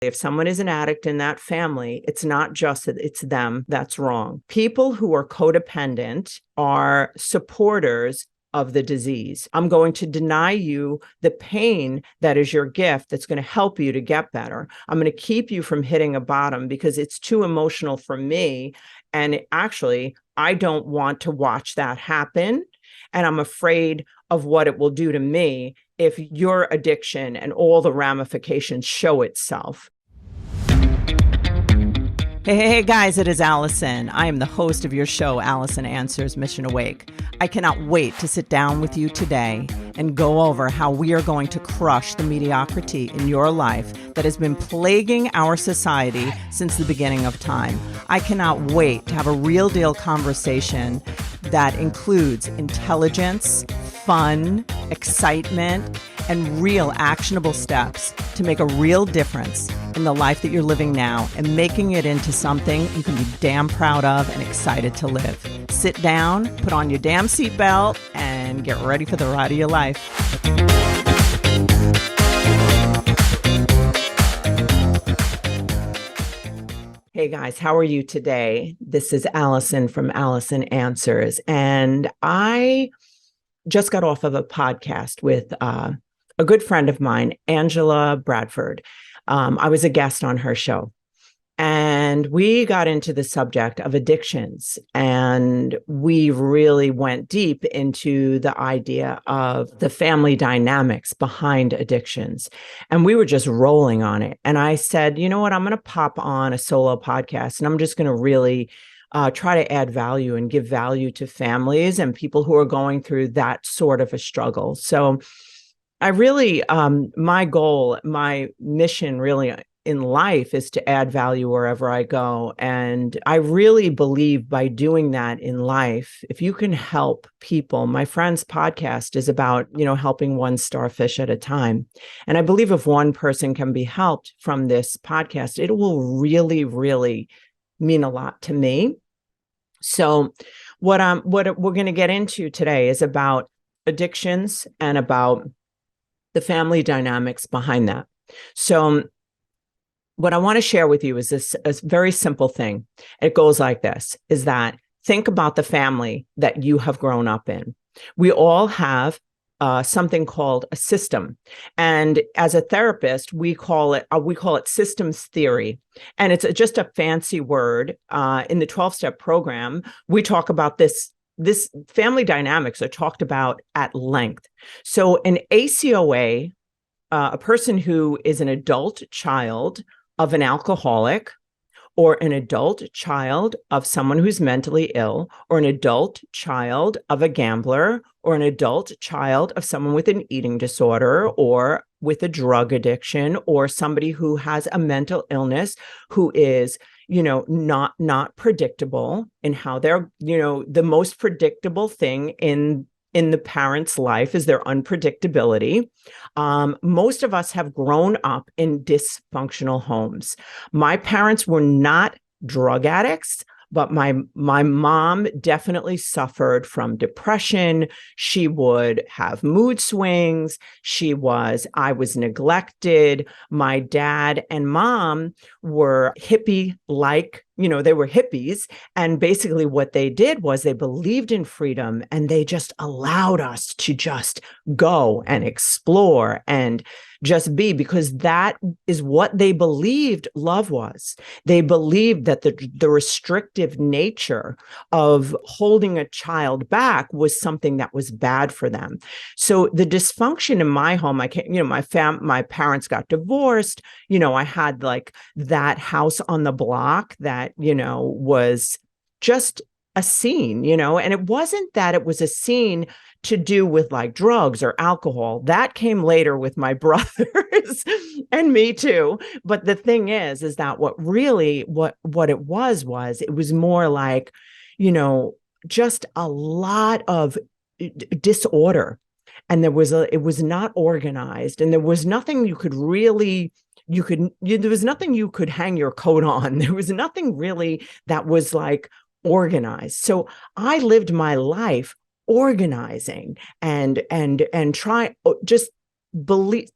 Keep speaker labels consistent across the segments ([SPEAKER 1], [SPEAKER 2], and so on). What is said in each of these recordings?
[SPEAKER 1] If someone is an addict in that family, it's not just that it's them that's wrong. People who are codependent are supporters of the disease. I'm going to deny you the pain that is your gift that's going to help you to get better. I'm going to keep you from hitting a bottom because it's too emotional for me. And actually, I don't want to watch that happen. And I'm afraid of what it will do to me if your addiction and all the ramifications show itself. Hey, guys, it is Alison. I am the host of your show, Alison Answers Mission Awake. I cannot wait to sit down with you today and go over how we are going to crush the mediocrity in your life that has been plaguing our society since the beginning of time. I cannot wait to have a real deal conversation that includes intelligence, fun, excitement, and real actionable steps to make a real difference in the life that you're living now and making it into something you can be damn proud of and excited to live. Sit down, put on your damn seatbelt, and get ready for the ride of your life. Hey guys, how are you today? This is Alison from Alison Answers, and I just got off of a podcast with a good friend of mine, Angela Bradford. I was a guest on her show, and we got into the subject of addictions, and we really went deep into the idea of the family dynamics behind addictions, and we were just rolling on it. And I said, you know what, I'm going to pop on a solo podcast, and I'm just going to really try to add value and give value to families and people who are going through that sort of a struggle. So I really, my goal, my mission really in life is to add value wherever I go. And I really believe by doing that in life, if you can help people, my friend's podcast is about, helping one starfish at a time. And I believe if one person can be helped from this podcast, it will really, really mean a lot to me. So what we're going to get into today is about addictions and about the family dynamics behind that. So what I want to share with you is this a very simple thing. It goes like this, is that think about the family that you have grown up in. We all have something called a system. And as a therapist, we call it systems theory. And it's just a fancy word. In the 12-step program, we talk about this family dynamics are talked about at length. So an ACOA, a person who is an adult child of an alcoholic, or an adult child of someone who's mentally ill, or an adult child of a gambler, or an adult child of someone with an eating disorder, or with a drug addiction, or somebody who has a mental illness who is not predictable in how they're, the most predictable thing in the parent's life is their unpredictability. Most of us have grown up in dysfunctional homes. My parents were not drug addicts, but my mom definitely suffered from depression. She would have mood swings. I was neglected. My dad and mom were hippie-like, they were hippies. And basically what they did was they believed in freedom, and they just allowed us to just go and explore and just be, because that is what they believed love was. They believed that the restrictive nature of holding a child back was something that was bad for them. So the dysfunction in my home, my parents got divorced. I had like that house on the block that, was just a scene, and it wasn't that it was a scene to do with like drugs or alcohol. That came later with my brothers and me too. But the thing is that what it was more like, just a lot of disorder. And it was not organized, and there was nothing you could really, there was nothing you could hang your coat on. There was nothing really that was like organized. So I lived my life organizing and try just believe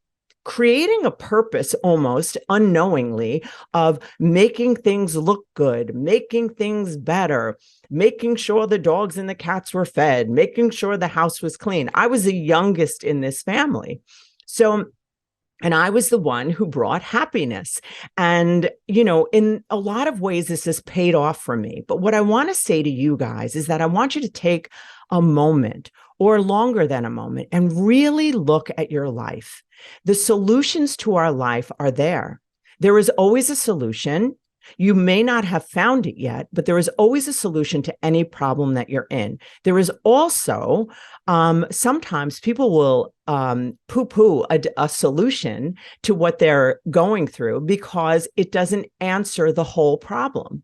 [SPEAKER 1] creating a purpose almost unknowingly of making things look good, making things better, making sure the dogs and the cats were fed, making sure the house was clean. I was the youngest in this family. And I was the one who brought happiness. And, in a lot of ways, this has paid off for me. But what I want to say to you guys is that I want you to take a moment or longer than a moment and really look at your life. The solutions to our life are there. There is always a solution. You may not have found it yet, but there is always a solution to any problem that you're in. There is also, sometimes people will poo-poo a solution to what they're going through because it doesn't answer the whole problem.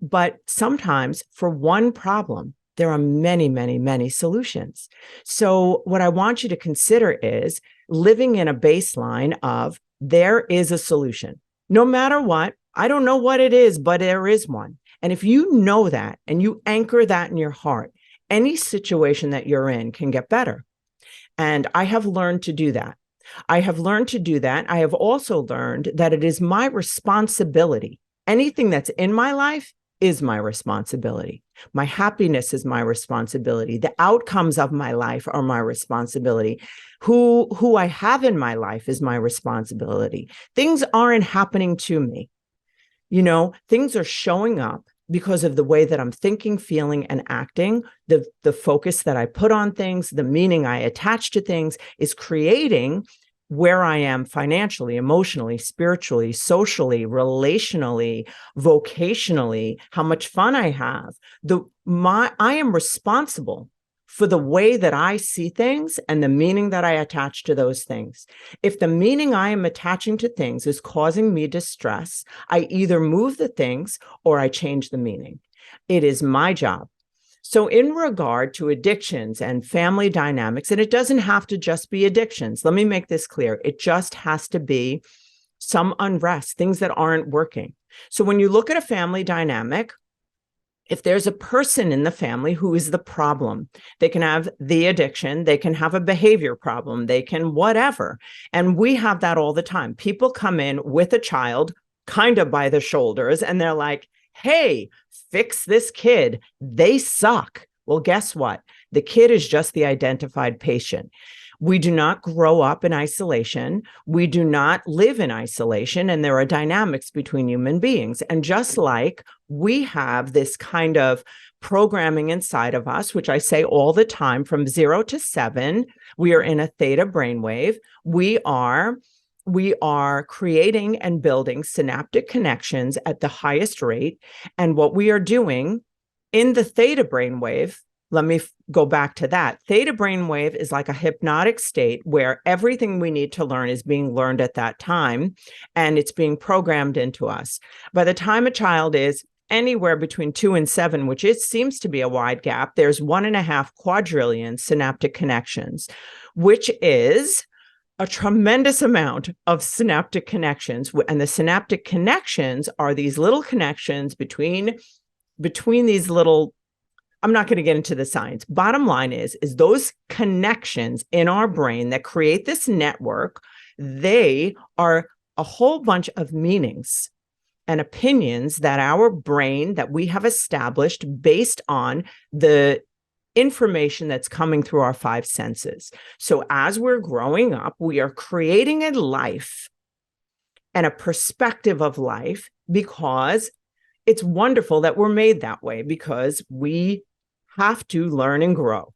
[SPEAKER 1] But sometimes for one problem, there are many, many, many solutions. So what I want you to consider is living in a baseline of there is a solution. No matter what, I don't know what it is, but there is one. And if you know that and you anchor that in your heart, any situation that you're in can get better. And I have learned to do that. I have also learned that it is my responsibility. Anything that's in my life is my responsibility. My happiness is my responsibility. The outcomes of my life are my responsibility. Who I have in my life is my responsibility. Things aren't happening to me. Things are showing up because of the way that I'm thinking, feeling, and acting. The focus that I put on things, the meaning I attach to things is creating where I am financially, emotionally, spiritually, socially, relationally, vocationally, how much fun I have. I am responsible for the way that I see things and the meaning that I attach to those things. If the meaning I am attaching to things is causing me distress, I either move the things or I change the meaning. It is my job. So in regard to addictions and family dynamics, and it doesn't have to just be addictions. Let me make this clear. It just has to be some unrest, things that aren't working. So when you look at a family dynamic, if there's a person in the family who is the problem, they can have the addiction, they can have a behavior problem, they can whatever. And we have that all the time. People come in with a child kind of by the shoulders and they're like, hey, fix this kid. They suck. Well, guess what? The kid is just the identified patient. We do not grow up in isolation. We do not live in isolation. And there are dynamics between human beings. And just like we have this kind of programming inside of us, which I say all the time, from 0 to 7, we are in a theta brainwave. We are creating and building synaptic connections at the highest rate. And what we are doing in the theta brainwave, let me go back to that. Theta brainwave is like a hypnotic state where everything we need to learn is being learned at that time, and it's being programmed into us. By the time a child is anywhere between 2 and 7, which seems to be a wide gap, there's 1.5 quadrillion synaptic connections, which is a tremendous amount of synaptic connections. And the synaptic connections are these little connections between these little, I'm not going to get into the science. Bottom line is those connections in our brain that create this network, they are a whole bunch of meanings and opinions that our brain, that we have established based on the information that's coming through our 5 senses. So as we're growing up, we are creating a life and a perspective of life because it's wonderful that we're made that way, because we have to learn and grow.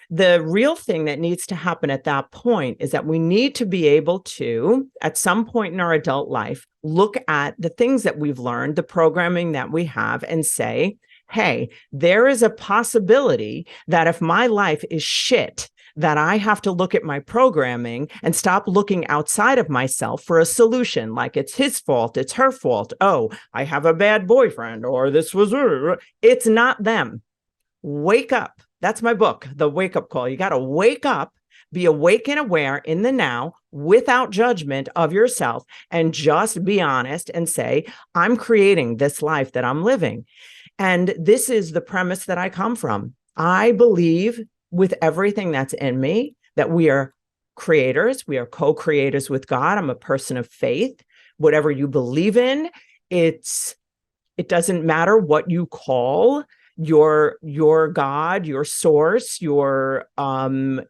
[SPEAKER 1] The real thing that needs to happen at that point is that we need to be able to, at some point in our adult life, look at the things that we've learned, the programming that we have, and say, hey, there is a possibility that if my life is shit, that I have to look at my programming and stop looking outside of myself for a solution, like it's his fault, it's her fault. Oh, I have a bad boyfriend, or this was her. It's not them. Wake up. That's my book, The Wake Up Call. You got to wake up, be awake and aware in the now without judgment of yourself, and just be honest and say, I'm creating this life that I'm living. And this is the premise that I come from. I believe with everything that's in me that we are creators. We are co-creators with God. I'm a person of faith. Whatever you believe in, it doesn't matter what you call your God, your source, your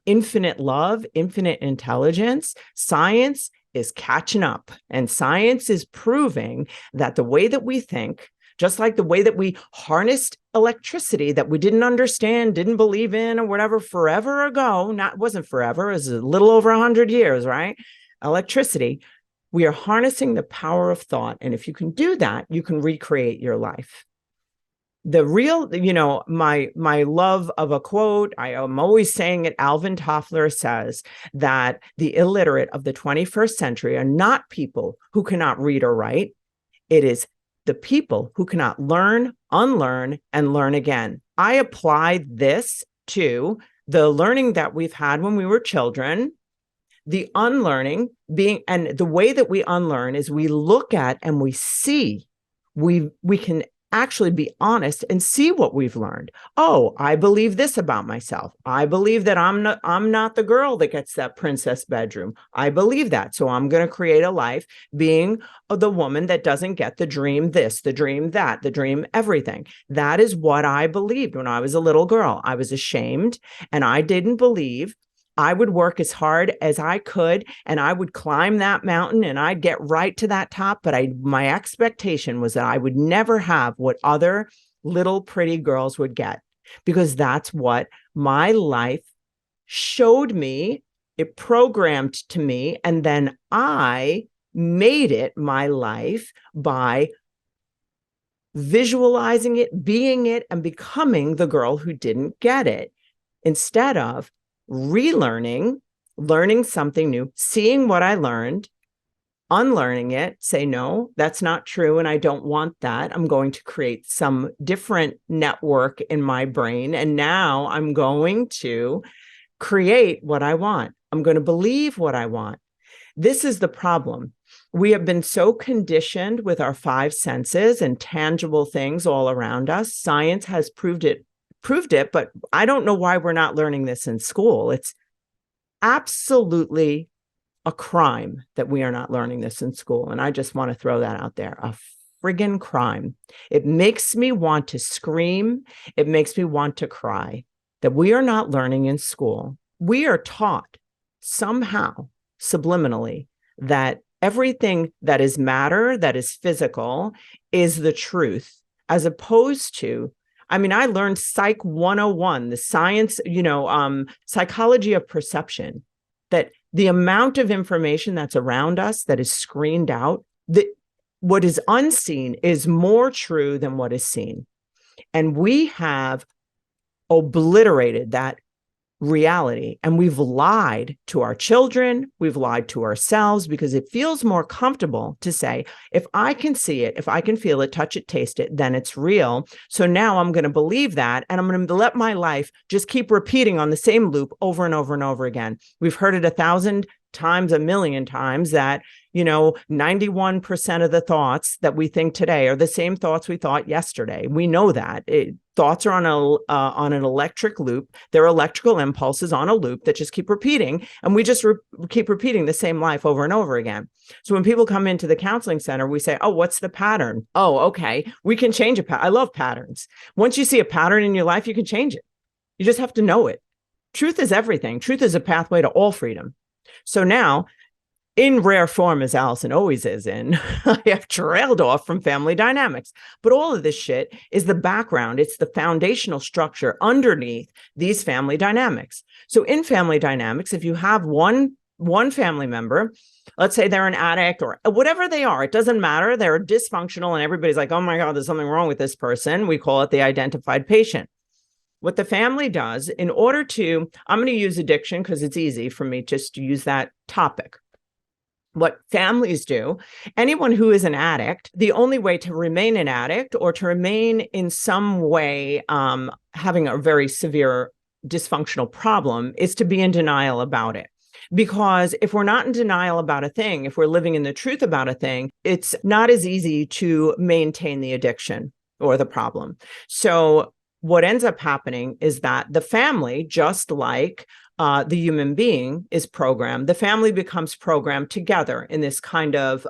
[SPEAKER 1] infinite love, infinite intelligence. Science is catching up, and science is proving that the way that we think, just like the way that we harnessed electricity that we didn't understand, didn't believe in, or whatever forever ago, wasn't forever, it was a little over 100 years, right? Electricity, we are harnessing the power of thought. And if you can do that, you can recreate your life. The real, my love of a quote, I am always saying it, Alvin Toffler says that the illiterate of the 21st century are not people who cannot read or write. It is the people who cannot learn, unlearn, and learn again. I applied this to the learning that we've had when we were children, the unlearning being, and the way that we unlearn is we look at and we see, we can actually be honest and see what we've learned. Oh, I believe this about myself. I believe that I'm not the girl that gets that princess bedroom. I believe that. So I'm going to create a life being the woman that doesn't get the dream this, the dream that, the dream everything. That is what I believed when I was a little girl. I was ashamed and I didn't believe. I would work as hard as I could and I would climb that mountain and I'd get right to that top. But my expectation was that I would never have what other little pretty girls would get, because that's what my life showed me. It programmed to me. And then I made it my life by visualizing it, being it, and becoming the girl who didn't get it, instead of relearning, learning something new, seeing what I learned, unlearning it, say, no, that's not true. And I don't want that. I'm going to create some different network in my brain. And now I'm going to create what I want. I'm going to believe what I want. This is the problem. We have been so conditioned with our five senses and tangible things all around us. Science has proved it, but I don't know why we're not learning this in school. It's absolutely a crime that we are not learning this in school. And I just want to throw that out there. A friggin' crime. It makes me want to scream. It makes me want to cry that we are not learning in school. We are taught somehow, subliminally, that everything that is matter, that is physical, is the truth, as opposed to, I learned Psych 101, the science, psychology of perception, that the amount of information that's around us that is screened out, that what is unseen is more true than what is seen. And we have obliterated that reality. And we've lied to our children. We've lied to ourselves, because it feels more comfortable to say, if I can see it, if I can feel it, touch it, taste it, then it's real. So now I'm going to believe that. And I'm going to let my life just keep repeating on the same loop over and over and over again. We've heard it 1,000 times, 1,000,000 times, that 91% of the thoughts that we think today are the same thoughts we thought yesterday. We know that thoughts are on an electric loop. They're electrical impulses on a loop that just keep repeating, and we just keep repeating the same life over and over again. So when people come into the counseling center, we say, "Oh, what's the pattern?" "Oh, okay, we can change a pattern." I love patterns. Once you see a pattern in your life, you can change it. You just have to know it. Truth is everything. Truth is a pathway to all freedom. So now, in rare form, as Alison always is in, I have trailed off from family dynamics. But all of this shit is the background. It's the foundational structure underneath these family dynamics. So in family dynamics, if you have one family member, let's say they're an addict or whatever they are, it doesn't matter. They're dysfunctional and everybody's like, "Oh my God, there's something wrong with this person." We call it the identified patient. What the family does in order to, I'm going to use addiction because it's easy for me just to use that topic. What families do, anyone who is an addict, the only way to remain an addict or to remain in some way having a very severe dysfunctional problem is to be in denial about it. Because if we're not in denial about a thing, if we're living in the truth about a thing, it's not as easy to maintain the addiction or the problem. So what ends up happening is that the family, just like the human being is programmed, the family becomes programmed together in this kind of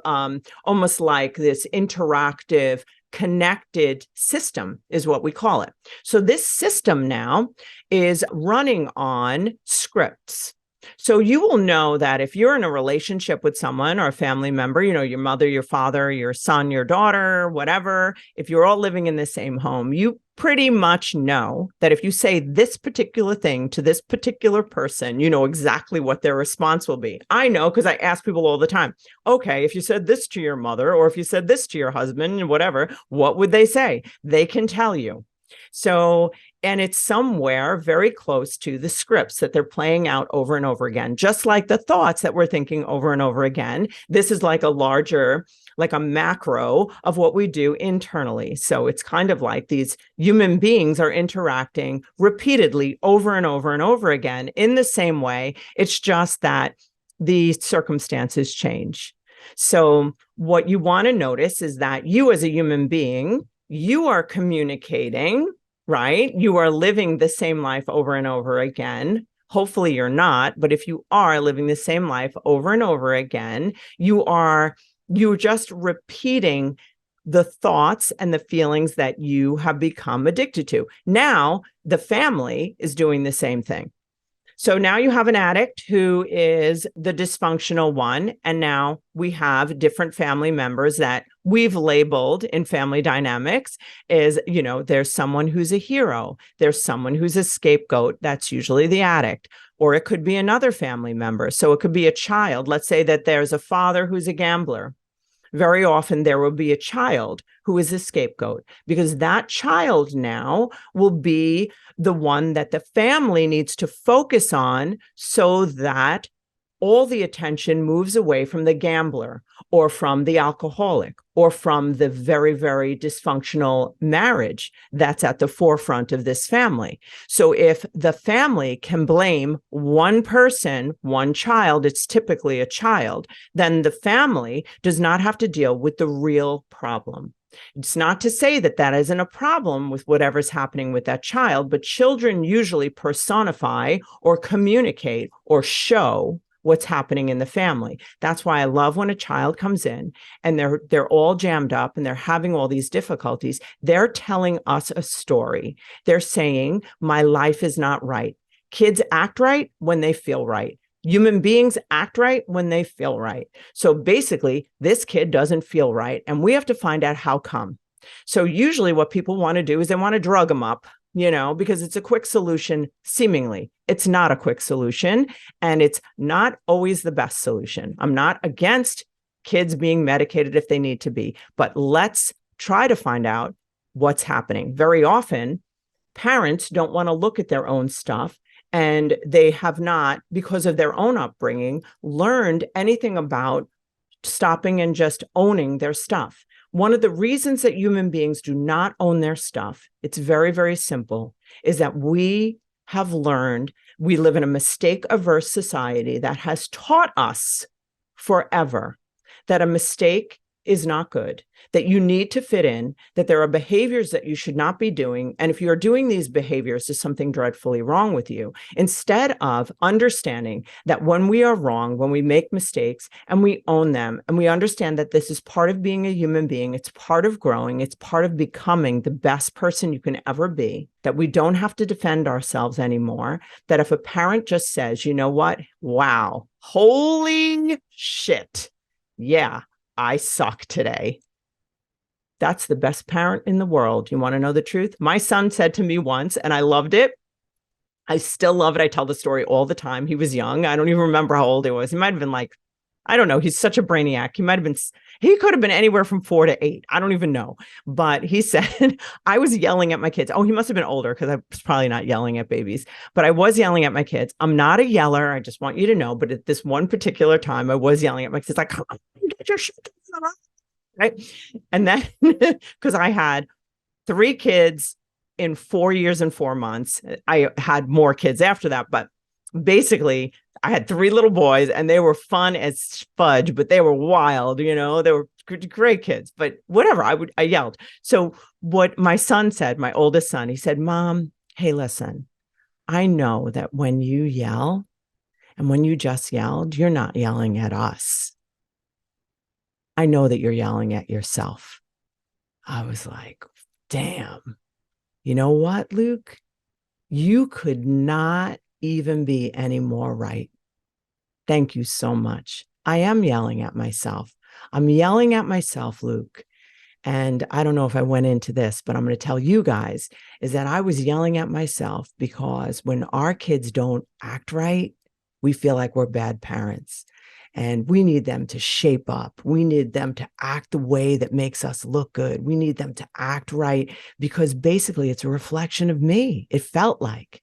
[SPEAKER 1] almost like this interactive, connected system is what we call it. So this system now is running on scripts. So you will know that if you're in a relationship with someone or a family member, your mother, your father, your son, your daughter, whatever, if you're all living in the same home, you pretty much know that if you say this particular thing to this particular person, you know exactly what their response will be. I know because I ask people all the time, okay, if you said this to your mother or if you said this to your husband, whatever, what would they say? They can tell you. So, and it's somewhere very close to the scripts that they're playing out over and over again, just like the thoughts that we're thinking over and over again. This is like a larger, like a macro of what we do internally. So it's kind of like these human beings are interacting repeatedly over and over and over again in the same way. It's just that the circumstances change. So what you want to notice is that you as a human being, you are communicating, right? You are living the same life over and over again. Hopefully you're not, but if you are living the same life over and over again, you're just repeating the thoughts and the feelings that you have become addicted to. Now, the family is doing the same thing. So now you have an addict who is the dysfunctional one. And now we have different family members that we've labeled in family dynamics is, there's someone who's a hero. There's someone who's a scapegoat. That's usually the addict. Or it could be another family member. So it could be a child. Let's say that there's a father who's a gambler. Very often there will be a child who is a scapegoat because that child now will be the one that the family needs to focus on so that all the attention moves away from the gambler or from the alcoholic or from the very, very dysfunctional marriage that's at the forefront of this family. So if the family can blame one person, one child, it's typically a child, then the family does not have to deal with the real problem. It's not to say that that isn't a problem with whatever's happening with that child, but children usually personify or communicate or show what's happening in the family. That's why I love when a child comes in and they're all jammed up and they're having all these difficulties. They're telling us a story. They're saying, my life is not right. Kids act right when they feel right. Human beings act right when they feel right. So basically, this kid doesn't feel right, and we have to find out how come. So usually what people want to do is they want to drug them up, because it's a quick solution, seemingly. It's not a quick solution, and it's not always the best solution. I'm not against kids being medicated if they need to be, but let's try to find out what's happening. Very often, parents don't want to look at their own stuff, and they have not, because of their own upbringing, learned anything about stopping and just owning their stuff. One of the reasons that human beings do not own their stuff, it's very, very simple, is that we have learned, we live in a mistake-averse society that has taught us forever that a mistake is not good, that you need to fit in, that there are behaviors that you should not be doing. And if you're doing these behaviors, there's something dreadfully wrong with you. Instead of understanding that when we are wrong, when we make mistakes and we own them, and we understand that this is part of being a human being, it's part of growing, it's part of becoming the best person you can ever be, that we don't have to defend ourselves anymore, that if a parent just says, you know what, wow, holy shit, yeah, I suck today. That's the best parent in the world. You want to know the truth? My son said to me once, and I loved it. I still love it. I tell the story all the time. He was young. I don't even remember how old he was. He might have been like, I don't know. He's such a brainiac. He could have been anywhere from 4 to 8. I don't even know. But he said, I was yelling at my kids. Oh, he must have been older because I was probably not yelling at babies. But I was yelling at my kids. I'm not a yeller. I just want you to know. But at this one particular time, I was yelling at my kids like, come on, get your shit together. Right. And then because I had 3 kids in 4 years and 4 months. I had more kids after that. But basically, I had 3 little boys and they were fun as fudge, but they were wild, they were great kids, but whatever, I yelled. So what my son said, my oldest son, he said, Mom, hey, listen, I know that when you yell and when you just yelled, you're not yelling at us. I know that you're yelling at yourself. I was like, damn, you know what, Luke? You could not even be any more right. Thank you so much. I am yelling at myself. I'm yelling at myself, Luke. And I don't know if I went into this, but I'm going to tell you guys is that I was yelling at myself because when our kids don't act right, we feel like we're bad parents. And we need them to shape up. We need them to act the way that makes us look good. We need them to act right because basically it's a reflection of me. It felt like.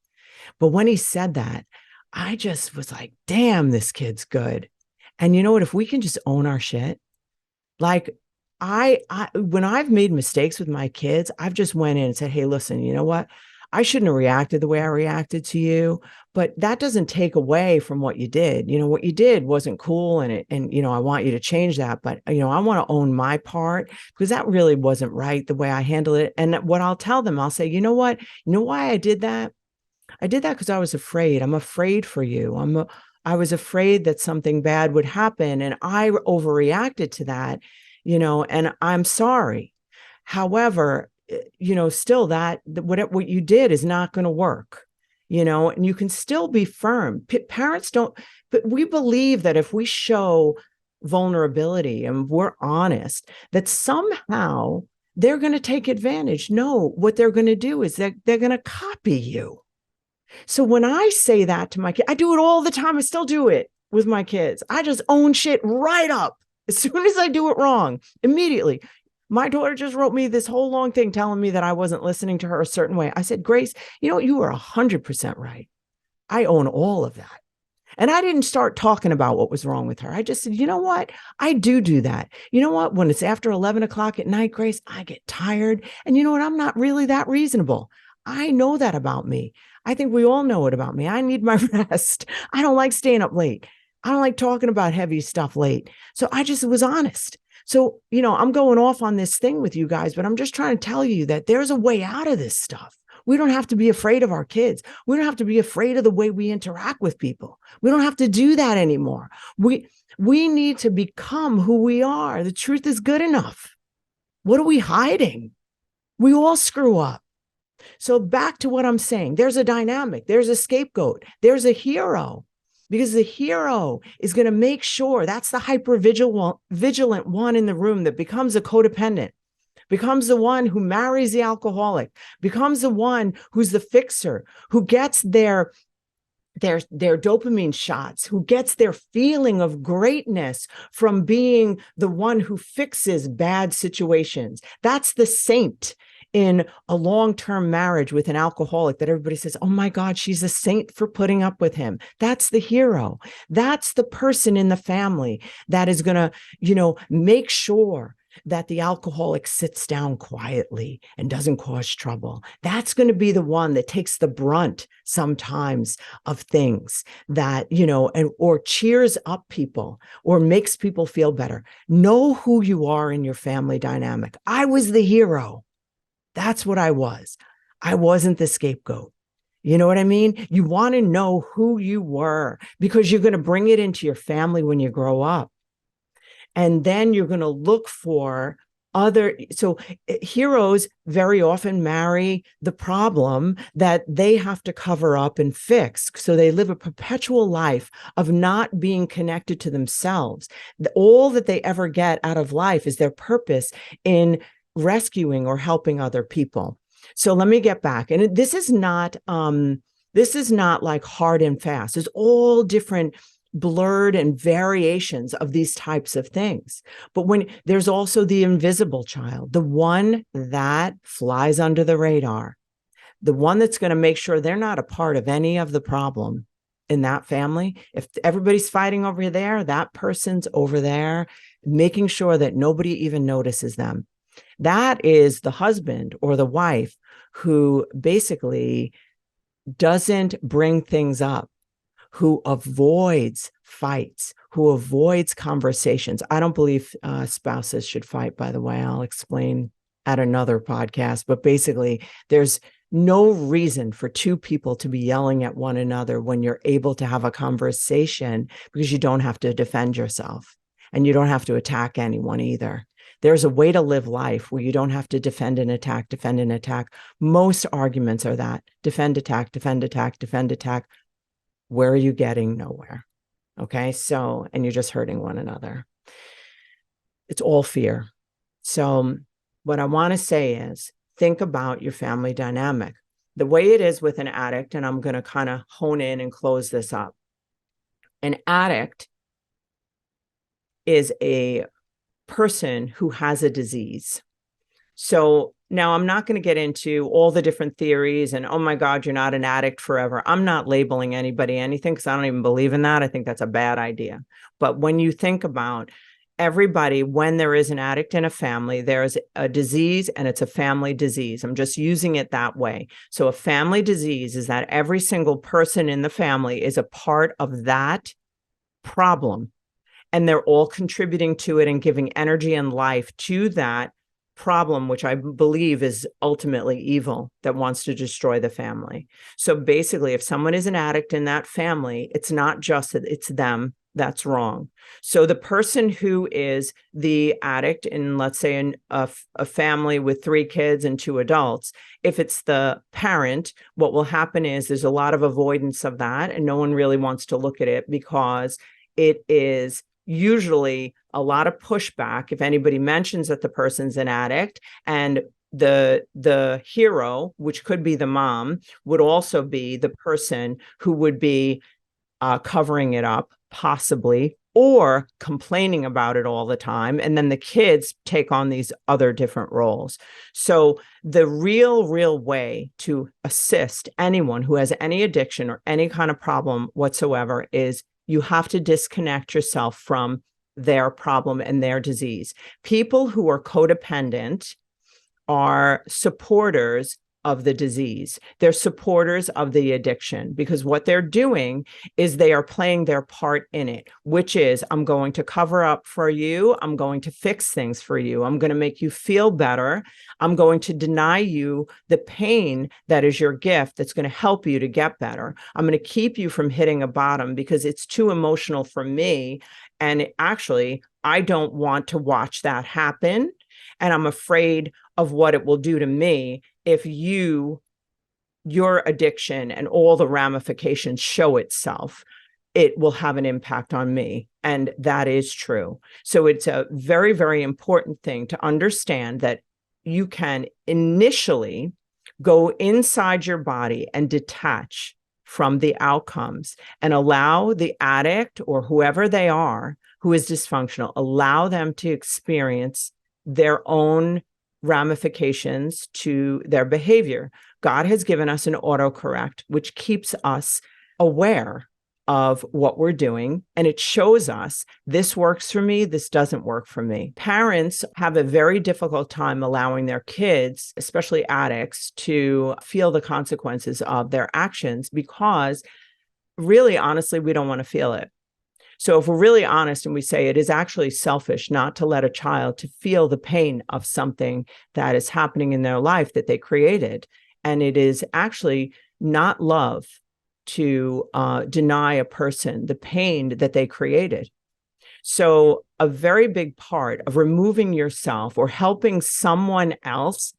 [SPEAKER 1] But when he said that, I just was like, damn, this kid's good. And you know what? If we can just own our shit, like I when I've made mistakes with my kids, I've just went in and said, hey, listen, you know what? I shouldn't have reacted the way I reacted to you, but that doesn't take away from what you did. You know, what you did wasn't cool and you know, I want you to change that, but you know, I want to own my part because that really wasn't right the way I handled it. And what I'll tell them, I'll say, you know what? You know why I did that? I did that because I was afraid. I'm afraid for you. I was afraid that something bad would happen and I overreacted to that, you know, and I'm sorry. However, you know, still that what you did is not going to work, you know, and you can still be firm. Parents don't, but we believe that if we show vulnerability and we're honest, that somehow they're going to take advantage. No, what they're going to do is they're going to copy you. So when I say that to my kid, I do it all the time. I still do it with my kids. I just own shit right up. As soon as I do it wrong, immediately. My daughter just wrote me this whole long thing telling me that I wasn't listening to her a certain way. I said, Grace, you know, you are 100% right. I own all of that. And I didn't start talking about what was wrong with her. I just said, you know what? I do that. You know what? When it's after 11 o'clock at night, Grace, I get tired. And you know what? I'm not really that reasonable. I know that about me. I think we all know it about me. I need my rest. I don't like staying up late. I don't like talking about heavy stuff late. So I just was honest. So, you know, I'm going off on this thing with you guys, but I'm just trying to tell you that there's a way out of this stuff. We don't have to be afraid of our kids. We don't have to be afraid of the way we interact with people. We don't have to do that anymore. We need to become who we are. The truth is good enough. What are we hiding? We all screw up. So back to what I'm saying, there's a dynamic, there's a scapegoat, there's a hero, because the hero is going to make sure that's the vigilant one in the room that becomes a codependent, becomes the one who marries the alcoholic, becomes the one who's the fixer, who gets their dopamine shots, who gets their feeling of greatness from being the one who fixes bad situations. That's the saint in a long-term marriage with an alcoholic that everybody says, oh my God, she's a saint for putting up with him. That's the hero. That's the person in the family that is going to, you know, make sure that the alcoholic sits down quietly and doesn't cause trouble. That's going to be the one that takes the brunt sometimes of things that, you know, or cheers up people or makes people feel better. Know who you are in your family dynamic. I was the hero. That's what I was. I wasn't the scapegoat. You know what I mean? You want to know who you were because you're going to bring it into your family when you grow up. And then you're going to look for so heroes very often marry the problem that they have to cover up and fix. So they live a perpetual life of not being connected to themselves. All that they ever get out of life is their purpose in rescuing or helping other people. So let me get back. And this is not like hard and fast. There's all different blurred and variations of these types of things. But when there's also the invisible child, the one that flies under the radar, the one that's going to make sure they're not a part of any of the problem in that family. If everybody's fighting over there, that person's over there, making sure that nobody even notices them. That is the husband or the wife who basically doesn't bring things up, who avoids fights, who avoids conversations. I don't believe spouses should fight, by the way. I'll explain at another podcast. But basically, there's no reason for two people to be yelling at one another when you're able to have a conversation, because you don't have to defend yourself and you don't have to attack anyone either. There's a way to live life where you don't have to defend and attack, defend and attack. Most arguments are that defend, attack, defend, attack, defend, attack. Where are you getting? Nowhere. Okay. So, and you're just hurting one another. It's all fear. So what I want to say is, think about your family dynamic. The way it is with an addict, and I'm going to kind of hone in and close this up. An addict is a person who has a disease. So now I'm not going to get into all the different theories and, oh my God, you're not an addict forever. I'm not labeling anybody anything because I don't even believe in that. I think that's a bad idea. But when you think about everybody, when there is an addict in a family, there's a disease and it's a family disease. I'm just using it that way. So a family disease is that every single person in the family is a part of that problem. And they're all contributing to it and giving energy and life to that problem, which I believe is ultimately evil that wants to destroy the family. So basically, if someone is an addict in that family, it's not just that it's them that's wrong. So the person who is the addict in, let's say, a family with 3 kids and 2 adults, if it's the parent, what will happen is there's a lot of avoidance of that, and no one really wants to look at it because it is usually a lot of pushback if anybody mentions that the person's an addict. And the hero, which could be the mom, would also be the person who would be covering it up, possibly, or complaining about it all the time. And then the kids take on these other different roles. So the real way to assist anyone who has any addiction or any kind of problem whatsoever is you have to disconnect yourself from their problem and their disease. People who are codependent are supporters of the disease. They're supporters of the addiction, because what they're doing is they are playing their part in it, which is, I'm going to cover up for you. I'm going to fix things for you. I'm going to make you feel better. I'm going to deny you the pain that is your gift that's going to help you to get better. I'm going to keep you from hitting a bottom because it's too emotional for me. And actually, I don't want to watch that happen. And I'm afraid of what it will do to me if your addiction and all the ramifications show itself. It will have an impact on me. And that is true. So it's a very, very important thing to understand that you can initially go inside your body and detach from the outcomes and allow the addict or whoever they are who is dysfunctional, allow them to experience their own ramifications to their behavior. God has given us an autocorrect, which keeps us aware of what we're doing. And it shows us this works for me, this doesn't work for me. Parents have a very difficult time allowing their kids, especially addicts, to feel the consequences of their actions because really, honestly, we don't want to feel it. So if we're really honest and we say it is actually selfish not to let a child to feel the pain of something that is happening in their life that they created, and it is actually not love to deny a person the pain that they created. So a very big part of removing yourself or helping someone else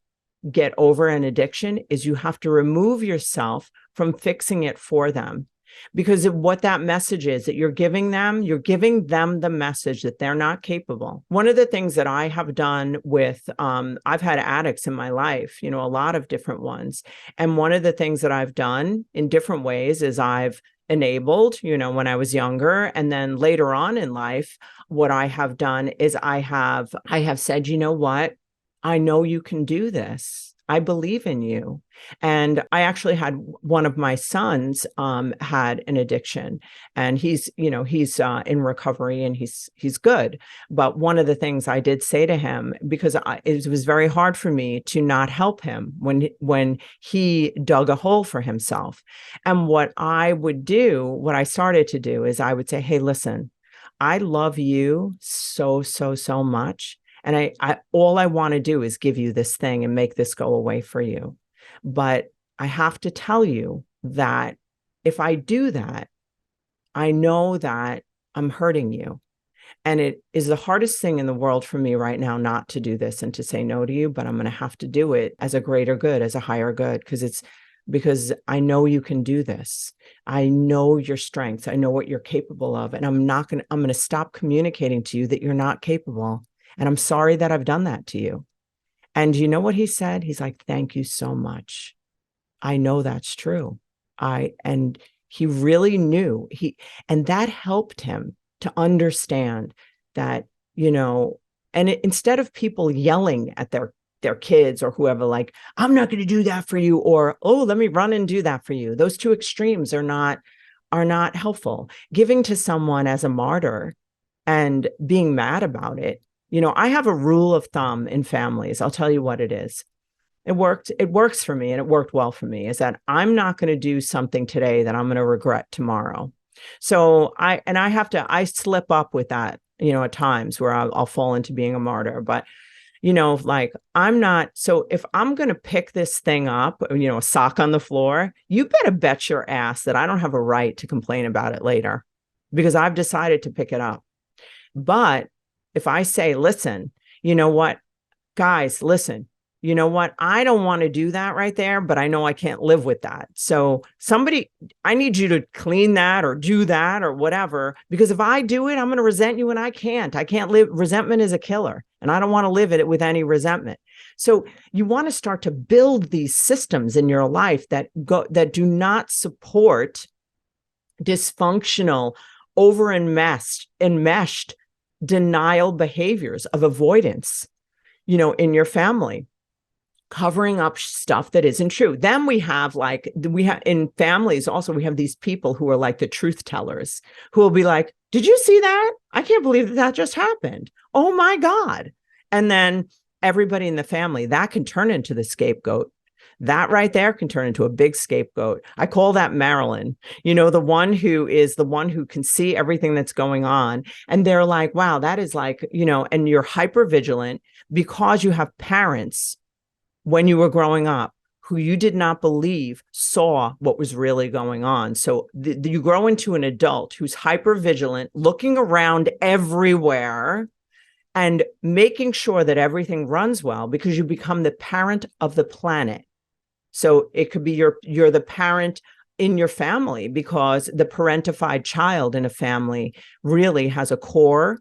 [SPEAKER 1] get over an addiction is you have to remove yourself from fixing it for them. Because of what that message is that you're giving them the message that they're not capable. One of the things that I have done with, I've had addicts in my life, a lot of different ones. And one of the things that I've done in different ways is I've enabled, when I was younger. And then later on in life, what I have done is I have said, you know what? I know you can do this. I believe in you. And I actually had one of my sons had an addiction, and he's in recovery and he's good. But one of the things I did say to him, because it was very hard for me to not help him when he dug a hole for himself. And what I started to do is I would say, hey, listen, I love you so, so, so much. And all I want to do is give you this thing and make this go away for you. But I have to tell you that if I do that, I know that I'm hurting you. And it is the hardest thing in the world for me right now not to do this and to say no to you, but I'm going to have to do it as a greater good, as a higher good, because I know you can do this. I know your strengths. I know what you're capable of. And I'm going to stop communicating to you that you're not capable. And I'm sorry that I've done that to you. And you know what he said? He's like, thank you so much. I know that's true. And he really knew and that helped him to understand that, instead of people yelling at their kids or whoever, like, I'm not going to do that for you, or, oh, let me run and do that for you. Those two extremes are not helpful. Giving to someone as a martyr and being mad about it. I have a rule of thumb in families. I'll tell you what it is. It works for me, and it worked well for me, is that I'm not going to do something today that I'm going to regret tomorrow. So I slip up with that, at times where I'll fall into being a martyr, but like I'm not. So if I'm going to pick this thing up, a sock on the floor, you better bet your ass that I don't have a right to complain about it later, because I've decided to pick it up. But if I say, listen, you know what, guys, listen, you know what? I don't want to do that right there, but I know I can't live with that. So I need you to clean that or do that or whatever, because if I do it, I'm going to resent you, and I can't live. Resentment is a killer, and I don't want to live it with any resentment. So you want to start to build these systems in your life that do not support dysfunctional, over enmeshed denial behaviors of avoidance, in your family. Covering up stuff that isn't true. Then we have in families also, we have these people who are like the truth tellers, who will be like, did you see that? I can't believe that just happened. Oh my God. And then everybody in the family, that can turn into the scapegoat. That right there can turn into a big scapegoat. I call that Marilyn, the one who can see everything that's going on. And they're like, wow, that is like, and you're hyper vigilant because you have parents when you were growing up who you did not believe saw what was really going on. So you grow into an adult who's hyper vigilant, looking around everywhere and making sure that everything runs well, because you become the parent of the planet. So it could be you're the parent in your family, because the parentified child in a family really has a core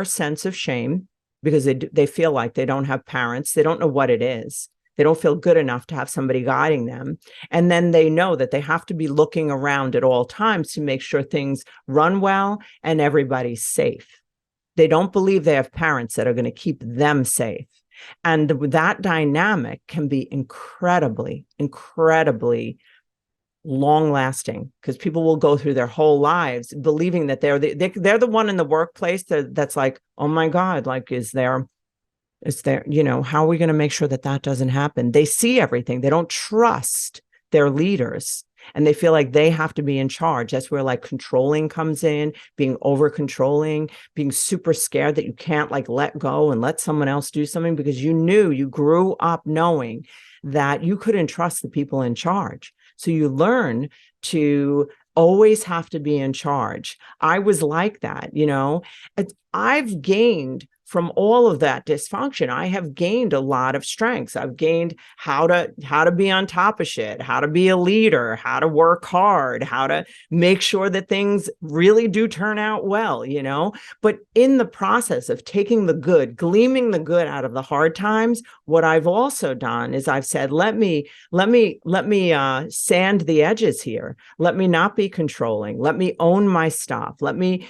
[SPEAKER 1] sense of shame, because they feel like they don't have parents. They don't know what it is. They don't feel good enough to have somebody guiding them. And then they know that they have to be looking around at all times to make sure things run well and everybody's safe. They don't believe they have parents that are going to keep them safe. And that dynamic can be incredibly, incredibly long lasting, because people will go through their whole lives believing that they're the one in the workplace that's like, oh my God, like, is there, how are we going to make sure that doesn't happen? They see everything. They don't trust their leaders, and they feel like they have to be in charge. That's where like controlling comes in, being over controlling, being super scared that you can't like let go and let someone else do something, because you grew up knowing that you couldn't trust the people in charge. So you learn to always have to be in charge. I was like that, I've gained from all of that dysfunction. I have gained a lot of strengths. I've gained how to be on top of shit, how to be a leader, how to work hard, how to make sure that things really do turn out well, But in the process of taking the good, gleaming the good out of the hard times, what I've also done is I've said, let me sand the edges here. Let me not be controlling. Let me own my stuff. Let me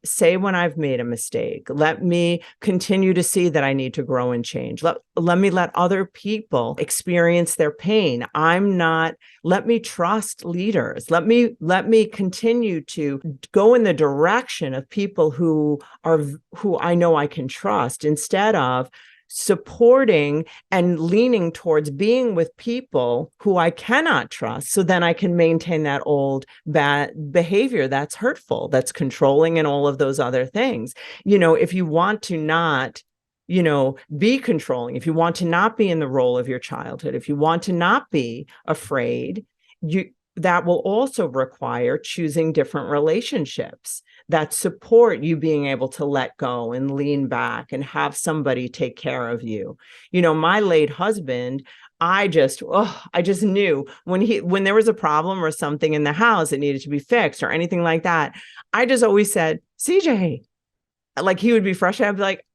[SPEAKER 1] say when I've made a mistake. Let me continue to see that I need to grow and change. Let me let other people experience their pain. Let me trust leaders. Let me continue to go in the direction of people who I know I can trust, instead of supporting and leaning towards being with people who I cannot trust, so then I can maintain that old bad behavior that's hurtful, that's controlling, and all of those other things. If you want to not be controlling, if you want to not be in the role of your childhood, if you want to not be afraid, that will also require choosing different relationships that support you being able to let go and lean back and have somebody take care of you. My late husband, I just knew when there was a problem or something in the house that needed to be fixed or anything like that, I just always said, CJ, like he would be frustrated. I'd be like,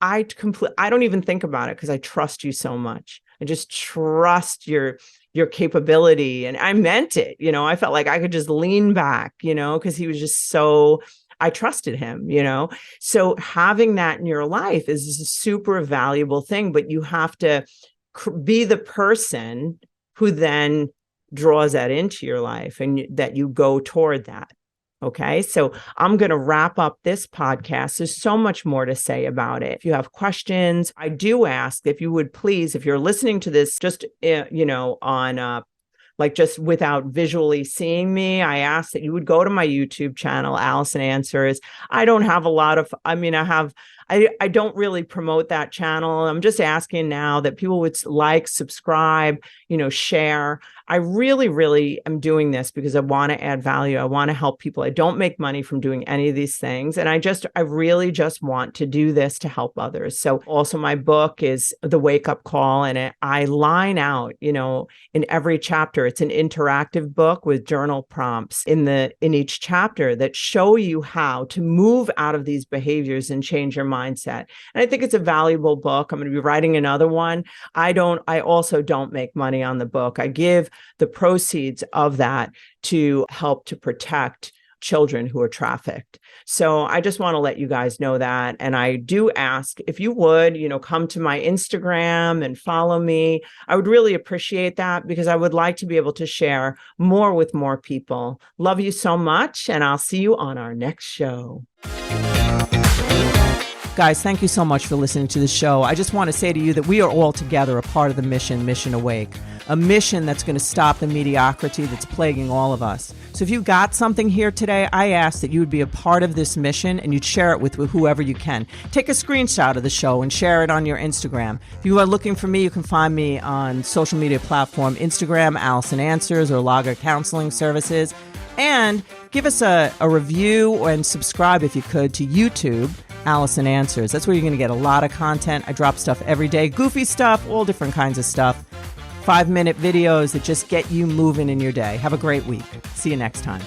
[SPEAKER 1] I don't even think about it because I trust you so much. I just trust your capability. And I meant it, I felt like I could just lean back, because he was just I trusted him, So having that in your life is a super valuable thing, but you have to be the person who then draws that into your life and that you go toward that. Okay, so I'm going to wrap up this podcast. There's so much more to say about it. If you have questions, I do ask if you would please, if you're listening to this just, on like just without visually seeing me, I ask that you would go to my YouTube channel, Alison Answers. I don't have a lot of, I don't really promote that channel. I'm just asking now that people would like, subscribe, share. I really, really am doing this because I want to add value. I want to help people. I don't make money from doing any of these things. And I really just want to do this to help others. So also my book is The Wake Up Call. And I line out, in every chapter, it's an interactive book with journal prompts in each chapter that show you how to move out of these behaviors and change your mindset. And I think it's a valuable book. I'm going to be writing another one. I also don't make money on the book. I give the proceeds of that to help to protect children who are trafficked. So I just want to let you guys know that. And I do ask if you would, come to my Instagram and follow me. I would really appreciate that because I would like to be able to share more with more people. Love you so much. And I'll see you on our next show. Guys, thank you so much for listening to the show. I just want to say to you that we are all together a part of the Mission Awake, a mission that's going to stop the mediocrity that's plaguing all of us. So if you got something here today, I ask that you would be a part of this mission and you'd share it with whoever you can. Take a screenshot of the show and share it on your Instagram. If you are looking for me, you can find me on social media platform Instagram, Alison Answers, or Lager Counseling Services. And give us a review and subscribe if you could to YouTube, Alison Answers. That's where you're going to get a lot of content. I drop stuff every day, goofy stuff, all different kinds of stuff. 5-minute videos that just get you moving in your day. Have a great week. See you next time.